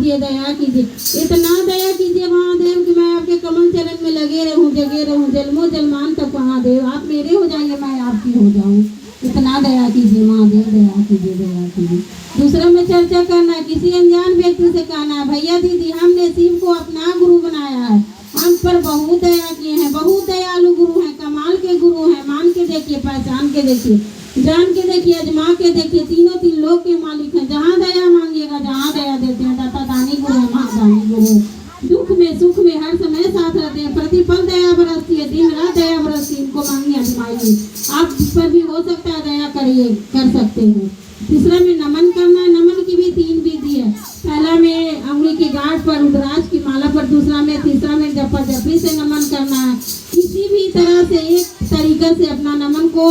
कीजिए, दया कीजिए, इतना दया कीजिए महादेव कि मैं आपके कमल चरण में लगे रहूं, जगे रहूं, जन्मों जन्मान तक महादेव आप मेरे हो जाइए, मैं आपकी हो जाऊं। इतना दया कीजिए महादेव, दया कीजिए, दया कीजिए। दूसरा में चर्चा करना है, किसी अनजान व्यक्ति से कहना है, भैया दीदी हमने शिव को अपना गुरु बनाया है, हम पर बहुत दया किए हैं, बहुत दयालु गुरु हैं, कमाल के गुरु हैं, मान के देखिए, पहचान के देखिए, जान के देखिए, अजमा के देखिए, तीनों तीन लोक के मालिक हैं, जहाँ दया मांगिएगा जहाँ दया देते हैं, दाता दानी गुरु है, महादानी गुरु, दुख में सुख में हर समय साथ रहते हैं, प्रतिपल दया बरसती है, दिन रात दया बरसती है, इनको मांगिए अजमाइए, आप पर भी हो सकता है दया करिए, कर सकते हैं। तीसरा में नमन करना, नमन की भी 3 विधि है, पहला में अंगुली की गांठ पर रुद्राक्ष की माला पर, दूसरा में, तीसरा में जपा जपी से नमन करना है। किसी भी तरह से एक तरीके से अपना नमन को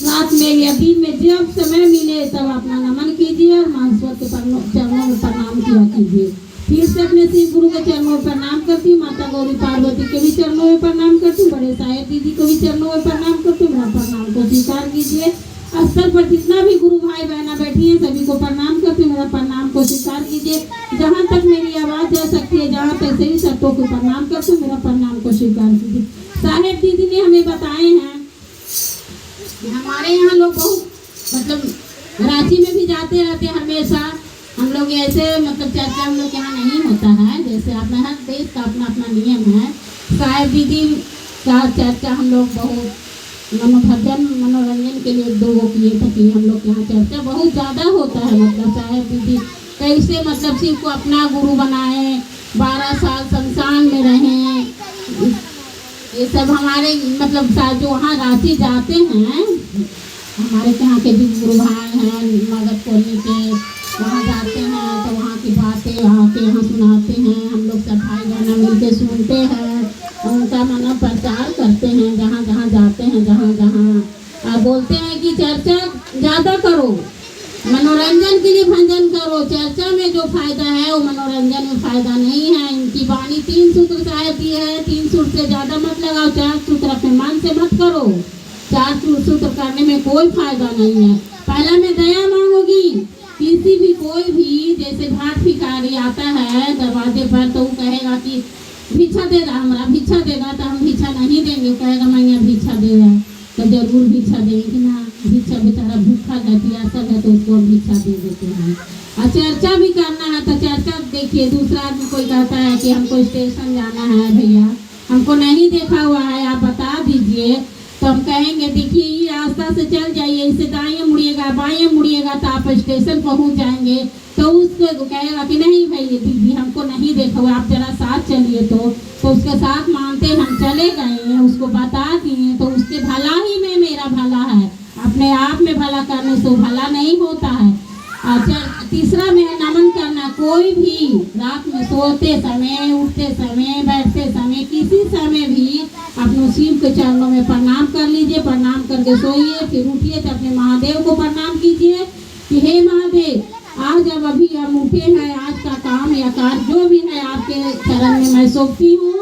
रात में या दिन में जब समय मिले तब अपना नमन कीजिए और महेश्वर के चरणों में प्रणाम किया कीजिए। फिर से अपने शिव गुरु के चरणों में प्रणाम करती हूँ, माता गौरी पार्वती के भी चरणों में प्रणाम करती हूँ, बड़े साहेब दीदी को भी चरणों में प्रणाम करती हूँ, मेरा प्रणाम को स्वीकार कीजिए। स्तर पर जितना भी गुरु भाई बहना बैठी है सभी को प्रणाम करती हूँ, मेरा प्रणाम को स्वीकार कीजिए। जहाँ तक मेरी आवाज़ जा सकती है, जहाँ तक सही सबको को प्रणाम करती हूँ, मेरा प्रणाम को स्वीकार कीजिए। साहेब दीदी ने हमें बताए हैं, हमारे यहाँ लोग बहुत मतलब रांची में भी जाते रहते हैं हमेशा, हम लोग ऐसे मतलब चर्चा हम लोग यहाँ नहीं होता है, जैसे अपना हर देश का अपना अपना नियम है। साहेब दीदी का चर्चा हम लोग बहुत मनोभजन मनोरंजन के लिए 2 किए थे कि हम लोग यहाँ चर्चा बहुत ज़्यादा होता है, मतलब साहेब दीदी कैसे मतलब शिव को अपना गुरु बनाए, 12 साल संसार में रहें, ये सब हमारे मतलब जो वहाँ रांची जाते हैं, हमारे यहाँ के भी गुरु भाई हैं मगध कोली के, वहाँ जाते हैं तो वहाँ की बातें आके यहाँ सुनाते हैं, हम लोग सब भाई बहना मिल के सुनते हैं, उनका मानो प्रचार करते हैं, जहाँ जहाँ जाते हैं, जहाँ जहाँ बोलते हैं कि चर्चा ज़्यादा करो, मनोरंजन के लिए भजन करो, चर्चा में जो फायदा है वो मनोरंजन में फायदा नहीं है। इनकी वाणी 3 सूत्र साहेब दी है, 3 सूत्र से ज़्यादा मत लगाओ, 4 सूत्र अपने मन से मत करो, 4 सूत्र करने में कोई फायदा नहीं है। पहला में दया मांगोगी, किसी भी कोई भी जैसे भाट भिखारी आता है दरवाजे पर तो वो कहेगा कि भिक्षा दे रहा, हमारा भिक्षा देगा, तो हम भिक्षा नहीं देंगे, कहेगा मैं यहाँ भिक्षा दे रहा, तो जरूर भिक्षा देंगे ना, भिक्षा बेचारा भूखा है प्यासा है तो उसको हम भिक्षा दे देते हैं। और चर्चा भी करना है तो चर्चा देखिए, दूसरा आदमी कोई कहता है कि हमको स्टेशन जाना है भैया, हमको नहीं देखा हुआ है, आप बता दीजिए, तो हम कहेंगे देखिए ये रास्ता से चल जाइए, इससे दाएं मुड़िएगा बाएं मुड़िएगा तो आप स्टेशन पहुंच जाएंगे, तो उसको कहेगा कि नहीं भाई दीदी हमको नहीं देखा हुआ, आप जरा साथ चलिए, तो उसके साथ मानते हम चले गए, उसको बता दिए, तो उसके भला ही में मेरा भला है, अपने आप में भला करने से भला नहीं होता है। अच्छा, तीसरा में नमन करना, कोई भी रात में सोते समय, उठते समय, बैठते समय, किसी समय भी अपने शिव के चरणों में प्रणाम कर लीजिए, प्रणाम करके सोइए, फिर उठिए तो अपने महादेव को प्रणाम कीजिए कि हे महादेव आज जब अभी हम उठे हैं, आज का काम या कार्य जो भी है आपके चरण में मैं सौंपती हूँ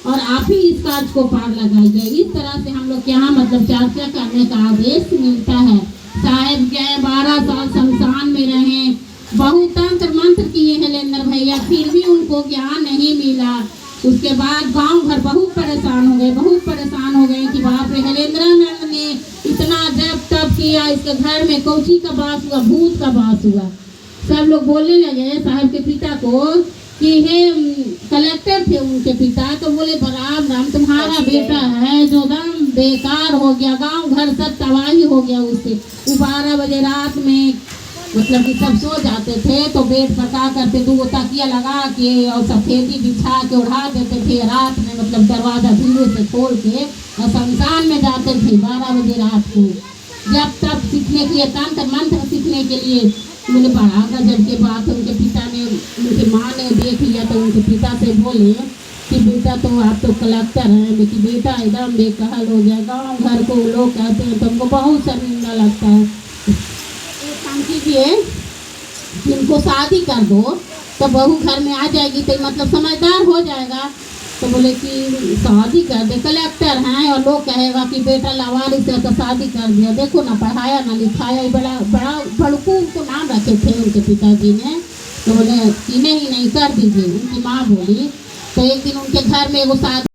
और आप ही इस कार्य को पार लगाइए। इस तरह से हम लोग यहाँ मतलब चर्चा करने का आदेश मिलता है। साहेब गए 12 साल शमशान में रहे, बहुत तंत्र मंत्र किए हैं लेंदर भैया, फिर भी उनको ज्ञान नहीं मिला। उसके बाद गांव भर बहुत परेशान हो गए, बहुत परेशान हो गए कि बाप रे हलेंद्रानंद ने इतना जब तब किया, इसके घर में कौची का बास हुआ, भूत का बास हुआ। सब लोग बोलने लगे साहब के पिता को कि हे कलेक्टर थे उनके पिता, तो बोले राम राम तुम्हारा बेटा है जो दम बेकार हो गया, गांव घर सब तबाही हो गया उससे। वो 12 बजे रात में मतलब कि सब सो जाते थे तो बेड पर क्या करते, 2 तकिया लगा के और सफेदी बिछा के उड़ा देते थे रात में, मतलब दरवाजा धीरे से खोल के और शमशान में जाते थे 12 बजे रात को, जब तब सीखने के लिए, तंत्र मंत्र सीखने के लिए। मुझे बड़ा गजब के बात उनके पिता ने, उनकी माँ ने देख लिया तो उनके पिता से बोले कि बेटा तो आप तो कलेक्टर हैं, लेकिन बेटा एकदम बेकहल हो गया, गांव घर को लोग कहते हैं तो हमको बहुत शर्मिंदा लगता है, एक काम कीजिए कि इनको शादी कर दो तो बहू घर में आ जाएगी तो मतलब समझदार हो जाएगा। तो बोले कि शादी कर दे, कलेक्टर हैं और लोग कहेगा कि बेटा लावारिस है तो शादी कर दिया, देखो ना पढ़ाया ना लिखाया, बड़ा बड़ा बड़कू को नाम रखे थे उनके पिताजी ने, तो बोले कि नहीं नहीं कर दीजिए। उनकी माँ बोली। तो एक दिन उनके घर में वो शादी